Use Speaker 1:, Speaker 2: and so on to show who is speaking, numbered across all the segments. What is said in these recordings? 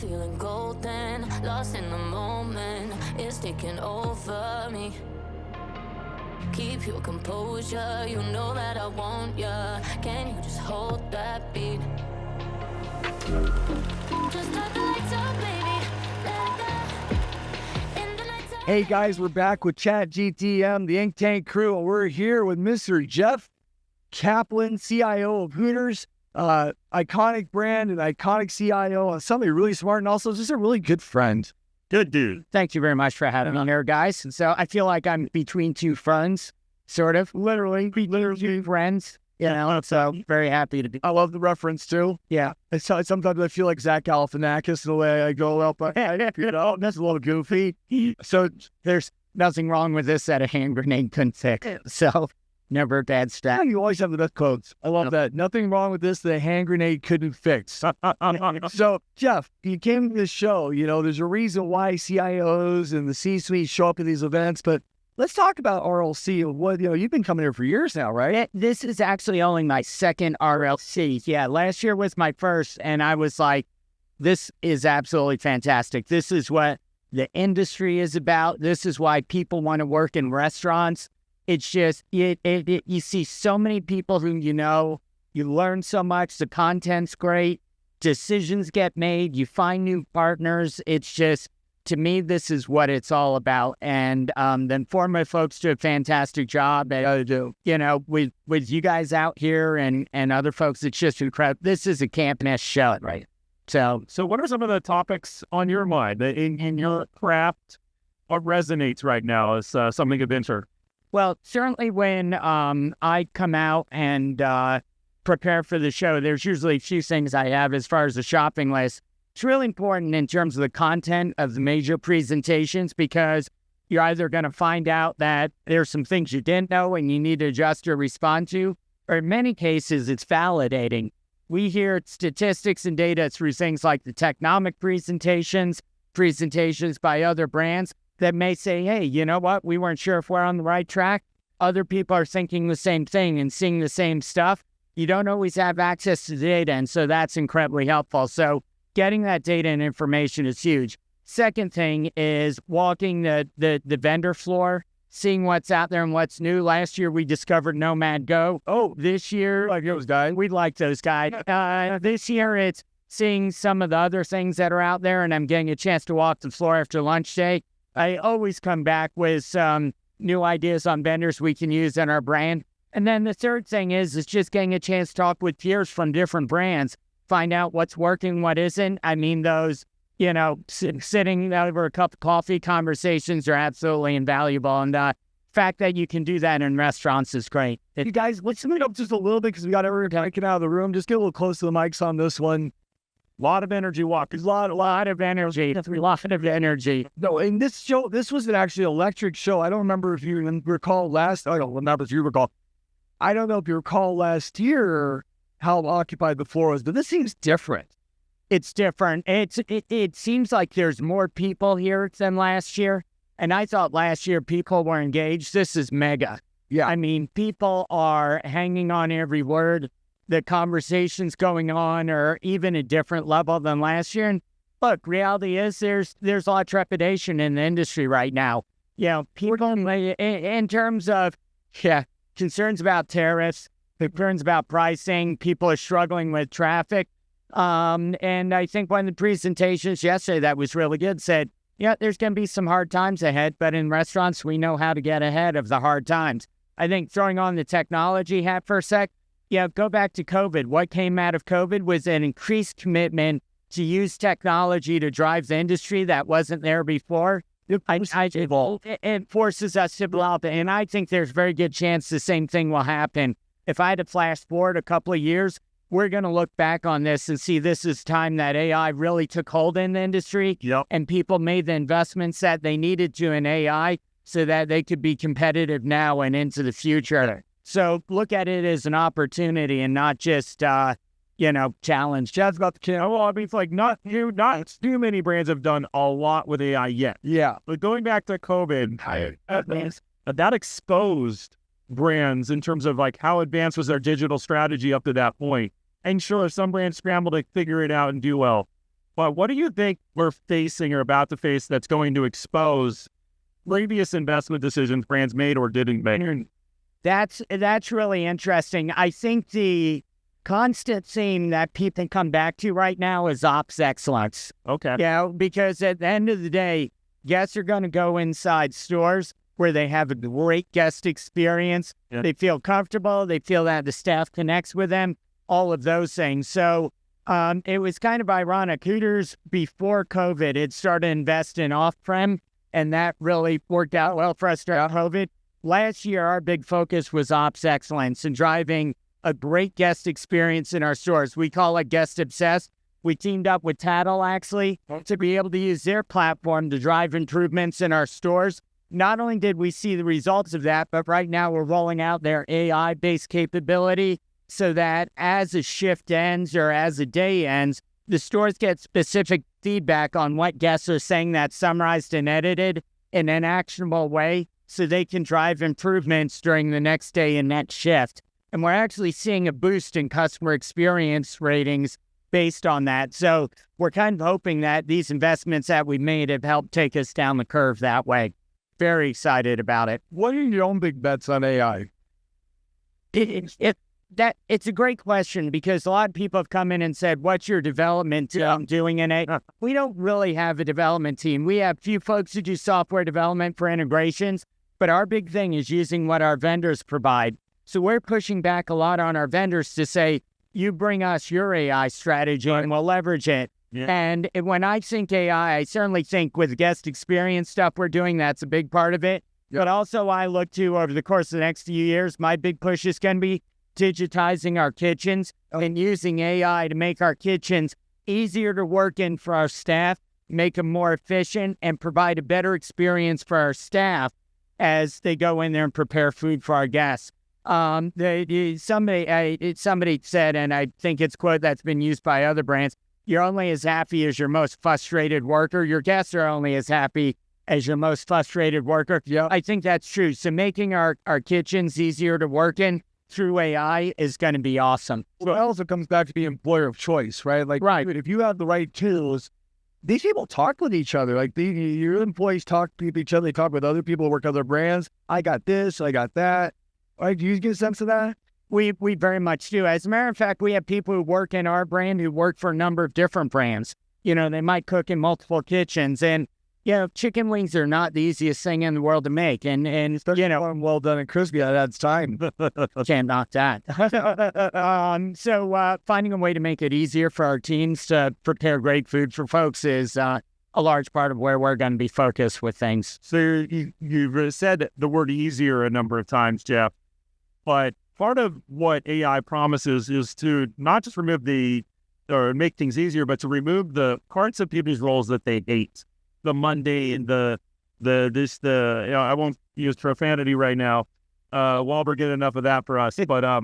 Speaker 1: feeling golden, lost in the moment, it's taking over me. Keep your composure, you know that I want ya. Can you just hold that beat? Just turn the lights up, baby. Let it go. In the nighttime.
Speaker 2: Hey guys, we're back with Chat GTM, the Ink Tank crew, and we're here with Mr. Jeff Caplan, CIO of Hooters. Iconic brand and iconic CIO, somebody really smart and also just a really good friend.
Speaker 3: Good dude.
Speaker 4: Thank you very much for having me on here, guys. And so I feel like I'm between two friends, sort of.
Speaker 2: Literally.
Speaker 4: Two friends, you know, so very happy to be.
Speaker 2: I love the reference too.
Speaker 4: Yeah.
Speaker 2: Sometimes I feel like Zach Galifianakis in the way I go up, but you know, that's a little goofy.
Speaker 4: So there's nothing wrong with this that a hand grenade couldn't fix. So never a bad
Speaker 2: Yeah,
Speaker 4: stat.
Speaker 2: you always have the best quotes. I love that. Nothing wrong with this that a hand grenade couldn't fix. So, Jeff, you came to this show. You know, there's a reason why CIOs and the C-suite show up at these events, but let's talk about RLC. What, you know, you've been coming here for years now, right?
Speaker 4: This is actually only my second RLC. Yeah, last year was my first, and I was like, this is absolutely fantastic. This is what the industry is about. This is why people want to work in restaurants. It's just, you see so many people who, you know, you learn so much, the content's great, decisions get made, you find new partners. It's just, to me, this is what it's all about. And then former folks do a fantastic job. And, you know, with you guys out here and other folks, it's just incredible. This is a Camp-ness show, right?
Speaker 3: So what are some of the topics on your mind in your craft? What resonates right now as something of interest?
Speaker 4: Well, certainly when I come out and prepare for the show, there's usually a few things I have as far as the shopping list. It's really important in terms of the content of the major presentations because you're either going to find out that there's some things you didn't know and you need to adjust or respond to, or in many cases, it's validating. We hear statistics and data through things like the Technomic presentations by other brands, that may say, hey, you know what? We weren't sure if we're on the right track. Other people are thinking the same thing and seeing the same stuff. You don't always have access to the data, and so that's incredibly helpful. So getting that data and information is huge. Second thing is walking the vendor floor, seeing what's out there and what's new. Last year, we discovered Nomad Go. Oh, this year,
Speaker 2: Like those guys.
Speaker 4: we like those guys. This year, it's seeing some of the other things that are out there, and I'm getting a chance to walk the floor after lunch day. I always come back with some new ideas on vendors we can use in our brand. And then the third thing is just getting a chance to talk with peers from different brands, find out what's working, what isn't. I mean, those, you know, sitting over a cup of coffee conversations are absolutely invaluable. And the fact that you can do that in restaurants is great.
Speaker 2: You guys, let's spin it up just a little bit because we got everyone kind of get out of the room. Just get a little close to the mics on this one.
Speaker 3: A lot of energy walking.
Speaker 4: A lot of energy. A lot of energy.
Speaker 2: No, in this show, this was an actually electric show. I don't remember if you recall I don't remember if you recall. I don't know if you recall last year how occupied the floor was, but this seems different.
Speaker 4: It's different. It seems like there's more people here than last year. And I thought last year people were engaged. This is mega.
Speaker 2: Yeah.
Speaker 4: I mean, people are hanging on every word. The conversations going on are even a different level than last year. And look, reality is there's a lot of trepidation in the industry right now. You know, people in terms of concerns about tariffs, concerns about pricing, people are struggling with traffic. And I think one of the presentations yesterday that was really good said, yeah, there's going to be some hard times ahead, but in restaurants, we know how to get ahead of the hard times. I think throwing on the technology hat for a sec, go back to COVID. What came out of COVID was an increased commitment to use technology to drive the industry that wasn't there before. It forces us to develop it, and I think there's a very good chance the same thing will happen. If I had to flash forward a couple of years, we're going to look back on this and see this is time that AI really took hold in the industry, and people made the investments that they needed to in AI so that they could be competitive now and into the future. So look at it as an opportunity and not just, challenge.
Speaker 3: Chad's got the kid. Well, I mean, it's like not too many brands have done a lot with AI yet.
Speaker 2: Yeah.
Speaker 3: But going back to COVID, that exposed brands in terms of like how advanced was their digital strategy up to that point. And sure, some brands scrambled to figure it out and do well. But what do you think we're facing or about to face that's going to expose previous investment decisions brands made or didn't make?
Speaker 4: That's really interesting. I think the constant theme that people come back to right now is ops excellence.
Speaker 3: Okay.
Speaker 4: Yeah, because at the end of the day, guests are going to go inside stores where they have a great guest experience.
Speaker 3: Yeah.
Speaker 4: They feel comfortable. They feel that the staff connects with them, all of those things. So it was kind of ironic. Hooters, before COVID, had started to invest in off-prem, and that really worked out well for us during COVID. Last year, our big focus was ops excellence and driving a great guest experience in our stores. We call it guest obsessed. We teamed up with Tattle, actually, to be able to use their platform to drive improvements in our stores. Not only did we see the results of that, but right now we're rolling out their AI-based capability so that as a shift ends or as a day ends, the stores get specific feedback on what guests are saying that's summarized and edited in an actionable way so they can drive improvements during the next day and next shift. And we're actually seeing a boost in customer experience ratings based on that. So we're kind of hoping that these investments that we made have helped take us down the curve that way. Very excited about it.
Speaker 2: What are your own big bets on AI?
Speaker 4: It's a great question because a lot of people have come in and said, what's your development team doing in it? We don't really have a development team. We have a few folks who do software development for integrations, but our big thing is using what our vendors provide. So we're pushing back a lot on our vendors to say, you bring us your AI strategy and we'll leverage it. Yeah. And when I think AI, I certainly think with guest experience stuff we're doing, that's a big part of it. Yeah. But also I look to, over the course of the next few years, my big push is going to be digitizing our kitchens and using AI to make our kitchens easier to work in for our staff, make them more efficient, and provide a better experience for our staff as they go in there and prepare food for our guests. Somebody said, and I think it's a quote that's been used by other brands, you're only as happy as your most frustrated worker. Your guests are only as happy as your most frustrated worker. Yeah, I think that's true. So making our kitchens easier to work in through AI is going to be awesome.
Speaker 2: Well, it also comes back to the employer of choice, right? Like, right. If you have the right tools, these people talk with each other. Like, your employees talk with each other. They talk with other people who work other brands. I got this, I got that. Right? Do you get a sense of that?
Speaker 4: We very much do. As a matter of fact, we have people who work in our brand who work for a number of different brands. You know, they might cook in multiple kitchens. And, you know, chicken wings are not the easiest thing in the world to make. And
Speaker 2: especially, you know, well done and crispy, that's time.
Speaker 4: Can't knock that. So finding a way to make it easier for our teams to prepare great food for folks is a large part of where we're going to be focused with things.
Speaker 3: So you've said the word easier a number of times, Jeff, but part of what AI promises is to not just or make things easier, but to remove the parts of people's roles that they hate. The mundane, I won't use profanity right now. Wahlberg get enough of that for us. But,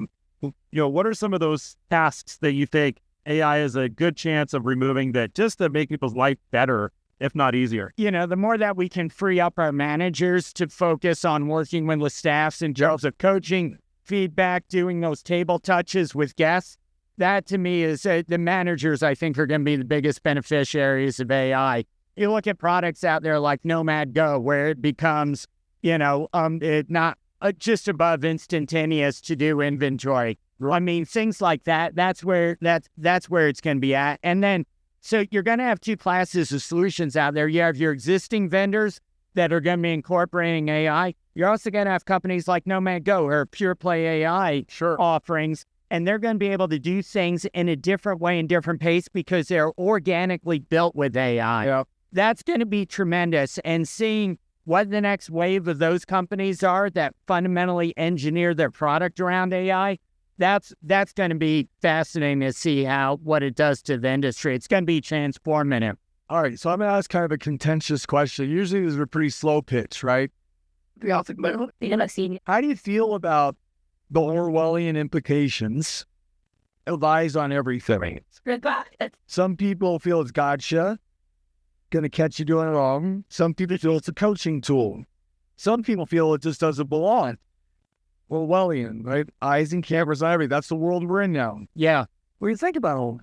Speaker 3: what are some of those tasks that you think AI has a good chance of removing that just to make people's life better, if not easier?
Speaker 4: You know, the more that we can free up our managers to focus on working with the staffs in terms of coaching, feedback, doing those table touches with guests, that to me is the managers, I think, are going to be the biggest beneficiaries of AI. You look at products out there like Nomad Go, where it becomes, not just above instantaneous to do inventory. I mean, things like that. That's where it's going to be at. And then, so you're going to have two classes of solutions out there. You have your existing vendors that are going to be incorporating AI. You're also going to have companies like Nomad Go or pure play AI offerings, and they're going to be able to do things in a different way and different pace because they're organically built with AI.
Speaker 2: Yeah.
Speaker 4: That's going to be tremendous. And seeing what the next wave of those companies are that fundamentally engineer their product around AI, that's going to be fascinating to see what it does to the industry. It's going to be transformative.
Speaker 2: All right, so I'm going to ask kind of a contentious question. Usually this is a pretty slow pitch, right? How do you feel about the Orwellian implications of eyes on everything? Some people feel it's gotcha, going to catch you doing it wrong. Some people feel it's a coaching tool. Some people feel it just doesn't belong. Orwellian, right? Eyes and cameras on everything. That's the world we're in now.
Speaker 4: Yeah.
Speaker 2: What do you think about all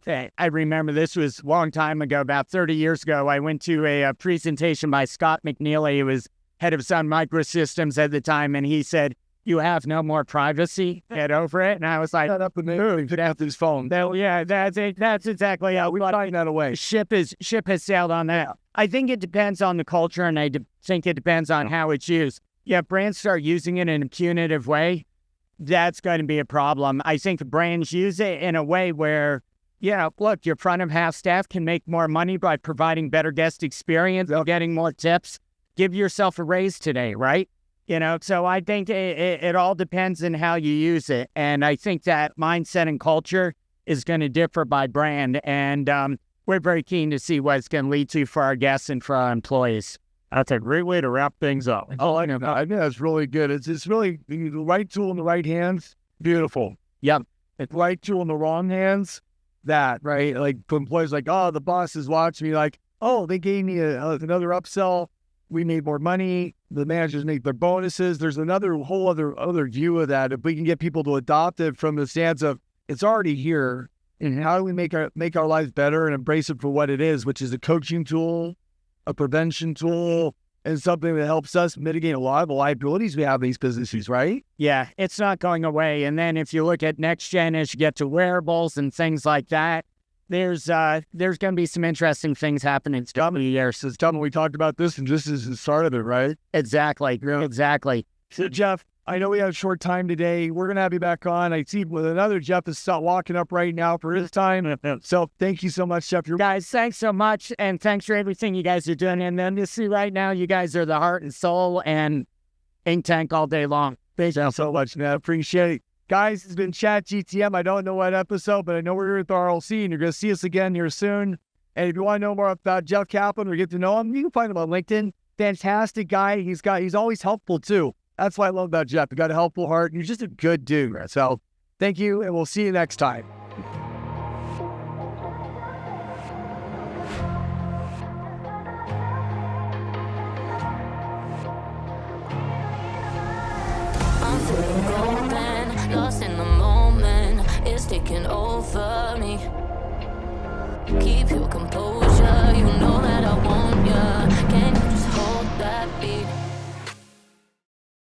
Speaker 2: that?
Speaker 4: I remember this was a long time ago, about 30 years ago. I went to a presentation by Scott McNeely, who was head of Sun Microsystems at the time, and he said, "You have no more privacy. Get over it." And I was like,
Speaker 2: Shut up and move. Get out this phone.
Speaker 4: Yeah, that's it. That's exactly how we
Speaker 2: find that away.
Speaker 4: Ship has sailed on that. I think it depends on the culture, and I think it depends on how it's used. Yeah, brands start using it in a punitive way, that's going to be a problem. I think brands use it in a way where, look, your front of house staff can make more money by providing better guest experience, getting more tips. Give yourself a raise today, right? So I think it all depends on how you use it. And I think that mindset and culture is going to differ by brand. And we're very keen to see what it's going to lead to for our guests and for our employees.
Speaker 3: That's a great way to wrap things up.
Speaker 2: Oh, I know. I think that's really good. It's really the right tool in the right hands. Beautiful.
Speaker 4: Yep.
Speaker 2: It's right tool in the wrong hands. That, right? Like employees like, oh, the boss is watching me. Like, oh, they gave me another upsell. We made more money. The managers make their bonuses. There's another whole other view of that. If we can get people to adopt it from the stance of it's already here, and how do we make our lives better and embrace it for what it is, which is a coaching tool, a prevention tool, and something that helps us mitigate a lot of the liabilities we have in these businesses, right?
Speaker 4: Yeah, it's not going away. And then if you look at next gen, as you get to wearables and things like that, there's going to be some interesting things happening.
Speaker 2: It's coming years. It's coming. We talked about this, and this is the start of it, right?
Speaker 4: Exactly.
Speaker 2: Yeah.
Speaker 4: Exactly.
Speaker 2: So, Jeff, I know we have a short time today. We're going to have you back on. I see with another Jeff is walking up right now for his time. So thank you so much, Jeff.
Speaker 4: Guys, thanks so much. And thanks for everything you guys are doing. And then you see right now, you guys are the heart and soul and ink tank all day long.
Speaker 2: Thank you so much, man. Appreciate it. Guys, it's been Chat GTM. I don't know what episode, but I know we're here with RLC, and you're going to see us again here soon. And if you want to know more about Jeff Caplan or get to know him, you can find him on LinkedIn. Fantastic guy. He's always helpful, too. That's what I love about Jeff. He got a helpful heart, and he's just a good dude. So thank you, and we'll see you next time.
Speaker 1: I'm feeling golden, lost in the moment. It's taking over me. Keep your composure, you know that